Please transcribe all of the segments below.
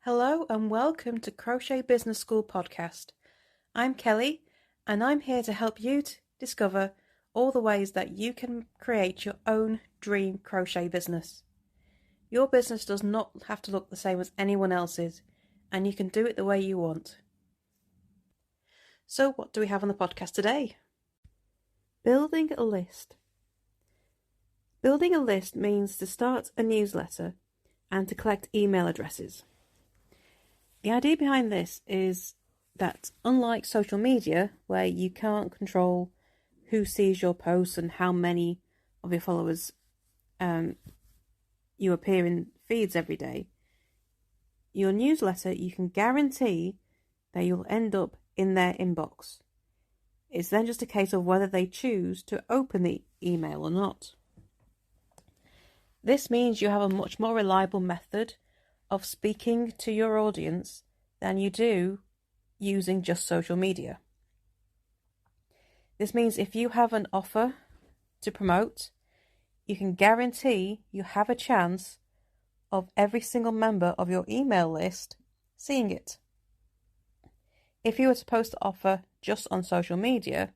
Hello and welcome to Crochet Business School podcast. I'm Kelly and I'm here to help you discover all the ways that you can create your own dream crochet business. Your business does not have to look the same as anyone else's, and you can do it the way you want. So what do we have on the podcast today? Building a list. Building a list means to start a newsletter and to collect email addresses. The idea behind this is that unlike social media, where you can't control who sees your posts and how many of your followers you appear in feeds every day, your newsletter, you can guarantee that you'll end up in their inbox. It's then just a case of whether they choose to open the email or not. This means you have a much more reliable method of speaking to your audience than you do using just social media. This means if you have an offer to promote, you can guarantee you have a chance of every single member of your email list seeing it. If you were to post the offer just on social media,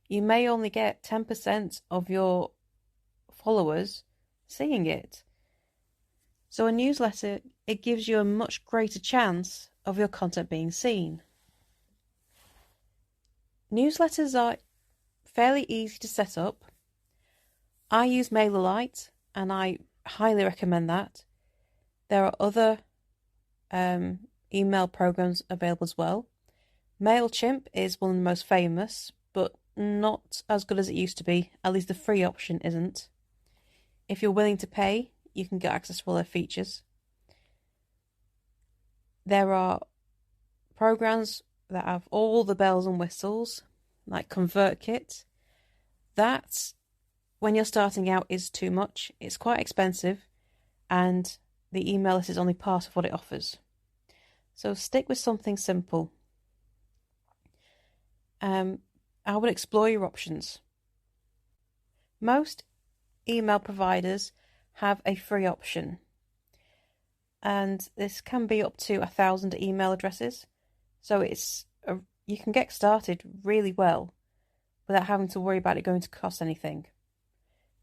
you may only get 10% of your followers seeing it. So a newsletter, it gives you a much greater chance of your content being seen. Newsletters are fairly easy to set up. I use MailerLite and I highly recommend that. There are other email programs available as well. MailChimp is one of the most famous, but not as good as it used to be. At least the free option isn't. If you're willing to pay, you can get access to all their features. There are programs that have all the bells and whistles, like ConvertKit. That, when you're starting out, is too much. It's quite expensive, and the email list is only part of what it offers. So stick with something simple. I would explore your options. Most email providers have a free option, and this can be up to 1,000 email addresses, so you can get started really well without having to worry about it going to cost anything.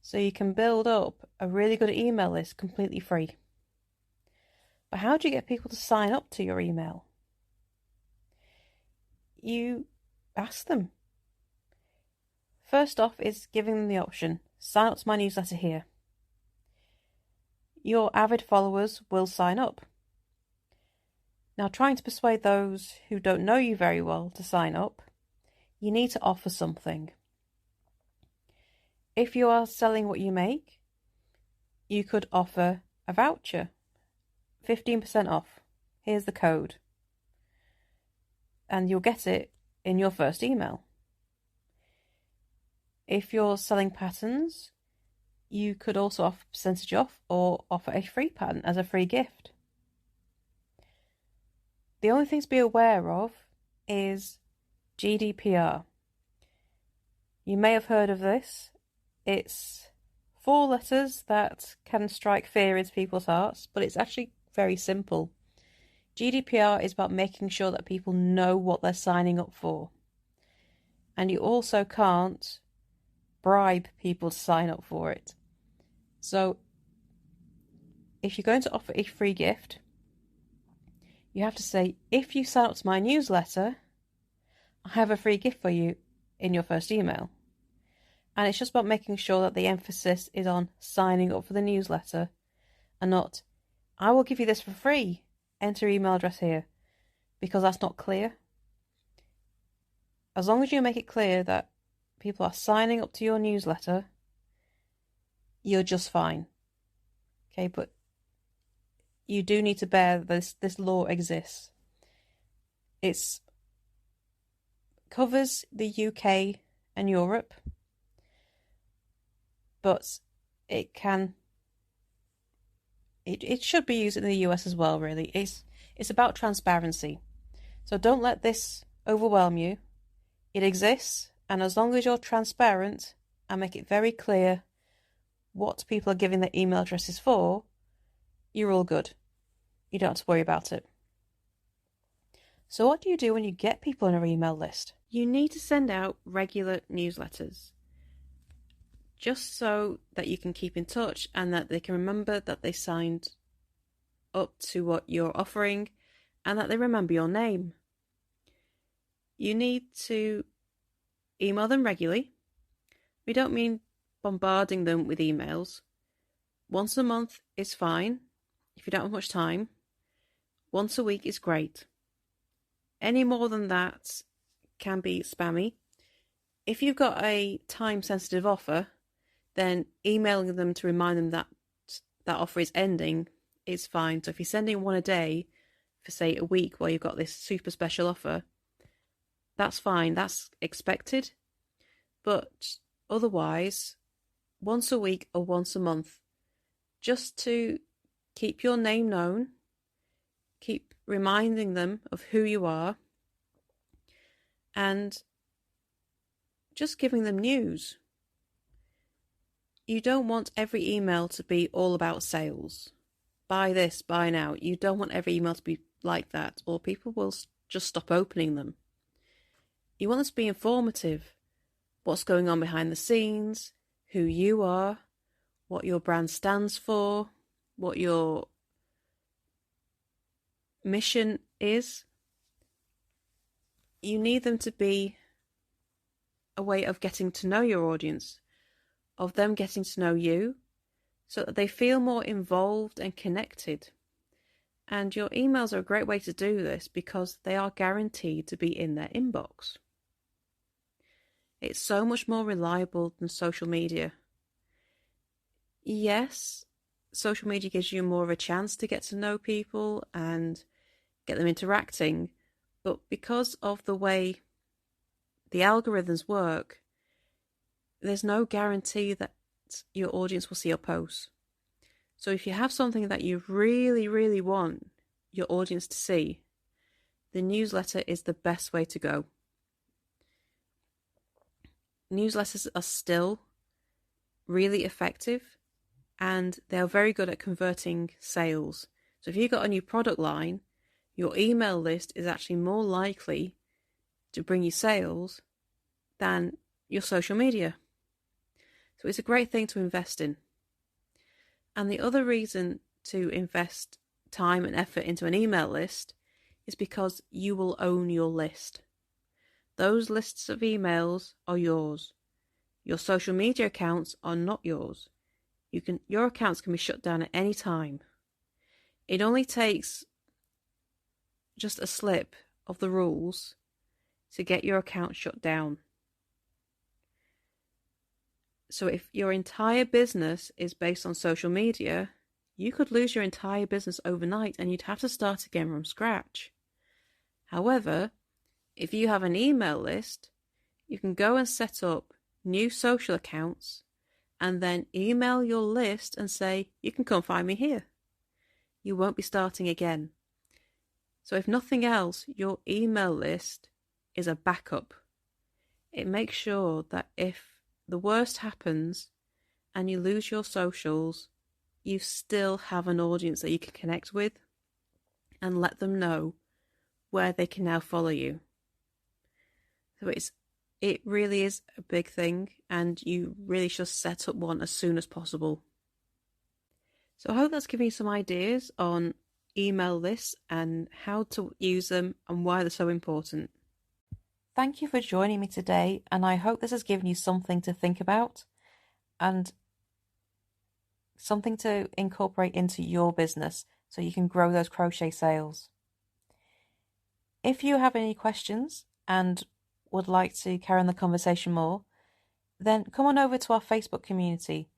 So you can build up a really good email list completely free. But how do you get people to sign up to your email? You ask them. First off is giving them the option, sign up to my newsletter here. Your avid followers will sign up. Now, trying to persuade those who don't know you very well to sign up, you need to offer something. If you are selling what you make, you could offer a voucher, 15% off. Here's the code. And you'll get it in your first email. If you're selling patterns, you could also offer percentage off or offer a free pattern as a free gift. The only thing to be aware of is GDPR. You may have heard of this. It's 4 letters that can strike fear into people's hearts, but it's actually very simple. GDPR is about making sure that people know what they're signing up for. And you also can't bribe people to sign up for it. So if you're going to offer a free gift, you have to say, if you sign up to my newsletter, I have a free gift for you in your first email. And it's just about making sure that the emphasis is on signing up for the newsletter and not, I will give you this for free, enter your email address here, because that's not clear. As long as you make it clear that people are signing up to your newsletter, you're just fine. Okay, but you do need to bear this law exists. It covers the UK and Europe, but it should be used in the US as well, really. It's about transparency. So don't let this overwhelm you. It exists, and as long as you're transparent and make it very clear what people are giving their email addresses for, you're all good. you don't have to worry about it. So what do you do when you get people on your email list? You need to send out regular newsletters, just so that you can keep in touch and that they can remember that they signed up to what you're offering and that they remember your name. You need to email them regularly. We don't mean bombarding them with emails. Once a month is fine if you don't have much time. Once a week is great. Any more than that can be spammy. If you've got a time-sensitive offer, then emailing them to remind them that that offer is ending is fine. So if you're sending one a day for, say, a week while you've got this super special offer, that's fine. That's expected. But otherwise, once a week or once a month, just to keep your name known, keep reminding them of who you are, and just giving them news. You don't want every email to be all about sales. Buy this, buy now. You don't want every email to be like that, or people will just stop opening them. You want them to be informative. What's going on behind the scenes, who you are, what your brand stands for, what your mission is. You need them to be a way of getting to know your audience, of them getting to know you, so that they feel more involved and connected. And your emails are a great way to do this because they are guaranteed to be in their inbox. It's so much more reliable than social media. Yes, social media gives you more of a chance to get to know people and get them interacting, but because of the way the algorithms work, there's no guarantee that your audience will see your posts. So if you have something that you really, really want your audience to see, the newsletter is the best way to go. Newsletters are still really effective and they're very good at converting sales. So if you've got a new product line, your email list is actually more likely to bring you sales than your social media. So it's a great thing to invest in. And the other reason to invest time and effort into an email list is because you will own your list. Those lists of emails are yours. Your social media accounts are not yours. Your accounts can be shut down at any time. It only takes just a slip of the rules to get your account shut down. So if your entire business is based on social media, you could lose your entire business overnight and you'd have to start again from scratch. However, if you have an email list, you can go and set up new social accounts and then email your list and say, you can come find me here. You won't be starting again. So if nothing else, your email list is a backup. It makes sure that if the worst happens and you lose your socials, you still have an audience that you can connect with and let them know where they can now follow you. So it really is a big thing and you really should set up one as soon as possible. So I hope that's given you some ideas on email lists and how to use them and why they're so important. Thank you for joining me today, and I hope this has given you something to think about and something to incorporate into your business so you can grow those crochet sales. If you have any questions and would like to carry on the conversation more, then come on over to our Facebook community,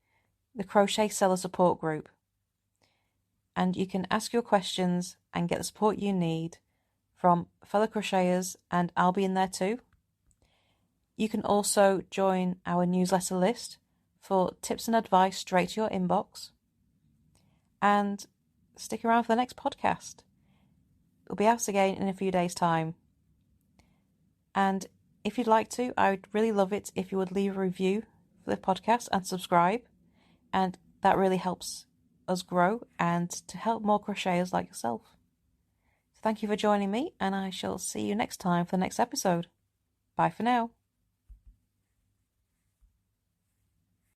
the Crochet Seller Support Group, and you can ask your questions and get the support you need from fellow crocheters, and I'll be in there too. You can also join our newsletter list for tips and advice straight to your inbox, and stick around for the next podcast. It'll be out again in a few days' time. And if you'd like to, I would really love it if you would leave a review for the podcast and subscribe, and that really helps us grow and to help more crocheters like yourself. So thank you for joining me, and I shall see you next time for the next episode. Bye for now.